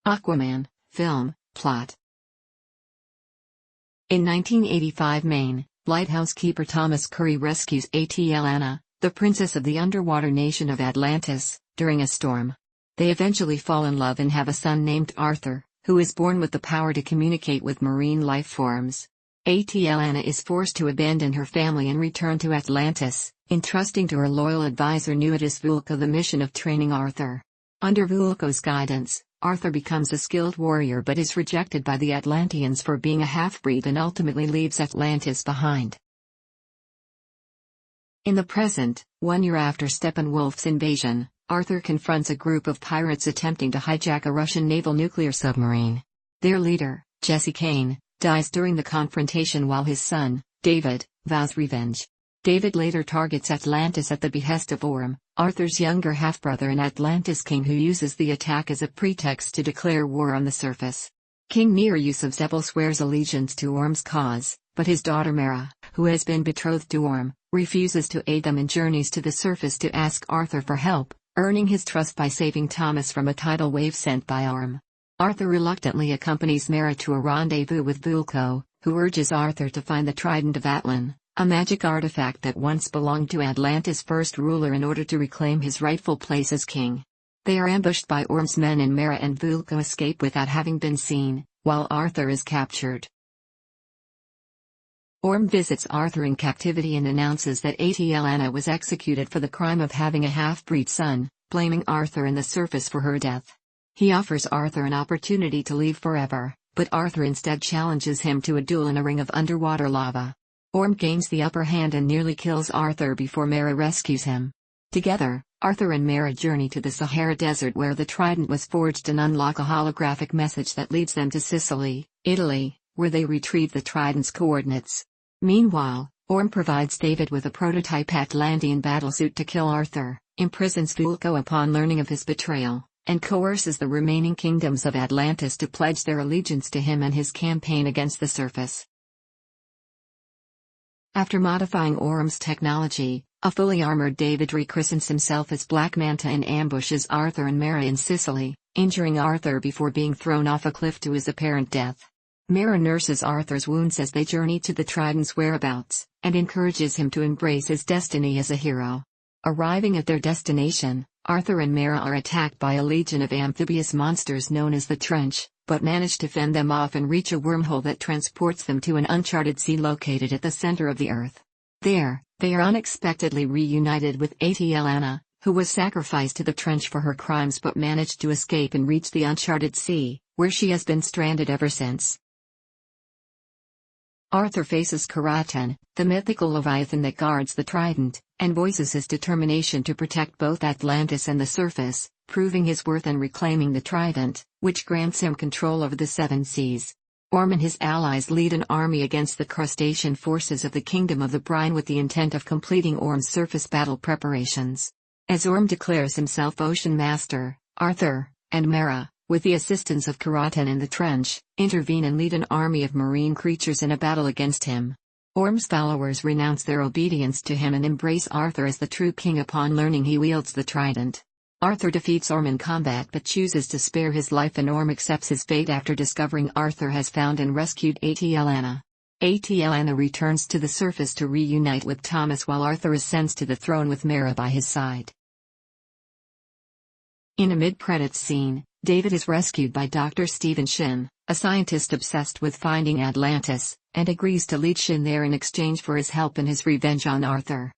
Aquaman, film, plot. In 1985 Maine, lighthouse keeper Thomas Curry rescues Atlanta, the princess of the underwater nation of Atlantis, during a storm. They eventually fall in love and have a son named Arthur, who is born with the power to communicate with marine life forms. Atlanta is forced to abandon her family and return to Atlantis, entrusting to her loyal advisor Nuidus Vulko the mission of training Arthur. Under Vulko's guidance, Arthur becomes a skilled warrior but is rejected by the Atlanteans for being a half-breed and ultimately leaves Atlantis behind. In the present, 1 year after Steppenwolf's invasion, Arthur confronts a group of pirates attempting to hijack a Russian naval nuclear submarine. Their leader, Jesse Kane, dies during the confrontation while his son, David, vows revenge. David later targets Atlantis at the behest of Orm, Arthur's younger half-brother and Atlantis king, who uses the attack as a pretext to declare war on the surface. King Nereus of Zebel swears allegiance to Orm's cause, but his daughter Mara, who has been betrothed to Orm, refuses to aid them in journeys to the surface to ask Arthur for help, earning his trust by saving Thomas from a tidal wave sent by Orm. Arthur reluctantly accompanies Mara to a rendezvous with Vulko, who urges Arthur to find the Trident of Atlan, a magic artifact that once belonged to Atlantis' first ruler, in order to reclaim his rightful place as king. They are ambushed by Orm's men and Mara and Vulko escape without having been seen, while Arthur is captured. Orm visits Arthur in captivity and announces that Atlanta was executed for the crime of having a half-breed son, blaming Arthur and the surface for her death. He offers Arthur an opportunity to leave forever, but Arthur instead challenges him to a duel in a ring of underwater lava. Orm gains the upper hand and nearly kills Arthur before Mara rescues him. Together, Arthur and Mara journey to the Sahara Desert, where the Trident was forged, and unlock a holographic message that leads them to Sicily, Italy, where they retrieve the Trident's coordinates. Meanwhile, Orm provides David with a prototype Atlantean battlesuit to kill Arthur, imprisons Vulko upon learning of his betrayal, and coerces the remaining kingdoms of Atlantis to pledge their allegiance to him and his campaign against the surface. After modifying Orm's technology, a fully armored David rechristens himself as Black Manta and ambushes Arthur and Mara in Sicily, injuring Arthur before being thrown off a cliff to his apparent death. Mara nurses Arthur's wounds as they journey to the Trident's whereabouts, and encourages him to embrace his destiny as a hero. Arriving at their destination, Arthur and Mara are attacked by a legion of amphibious monsters known as the Trench, but manage to fend them off and reach a wormhole that transports them to an uncharted sea located at the center of the Earth. There, they are unexpectedly reunited with Atlanta, who was sacrificed to the Trench for her crimes but managed to escape and reach the uncharted sea, where she has been stranded ever since. Arthur faces Karaten, the mythical leviathan that guards the Trident, and voices his determination to protect both Atlantis and the surface, proving his worth and reclaiming the Trident, which grants him control over the seven seas. Orm and his allies lead an army against the crustacean forces of the Kingdom of the Brine with the intent of completing Orm's surface battle preparations. As Orm declares himself Ocean Master, Arthur, and Mara, with the assistance of Karaten and the Trench, intervene and lead an army of marine creatures in a battle against him. Orm's followers renounce their obedience to him and embrace Arthur as the true king upon learning he wields the Trident. Arthur defeats Orm in combat but chooses to spare his life, and Orm accepts his fate after discovering Arthur has found and rescued Atlanta. Atlanta returns to the surface to reunite with Thomas while Arthur ascends to the throne with Mara by his side. In a mid-credits scene, David is rescued by Dr. Stephen Shin, a scientist obsessed with finding Atlantis, and agrees to lead Shin there in exchange for his help in his revenge on Arthur.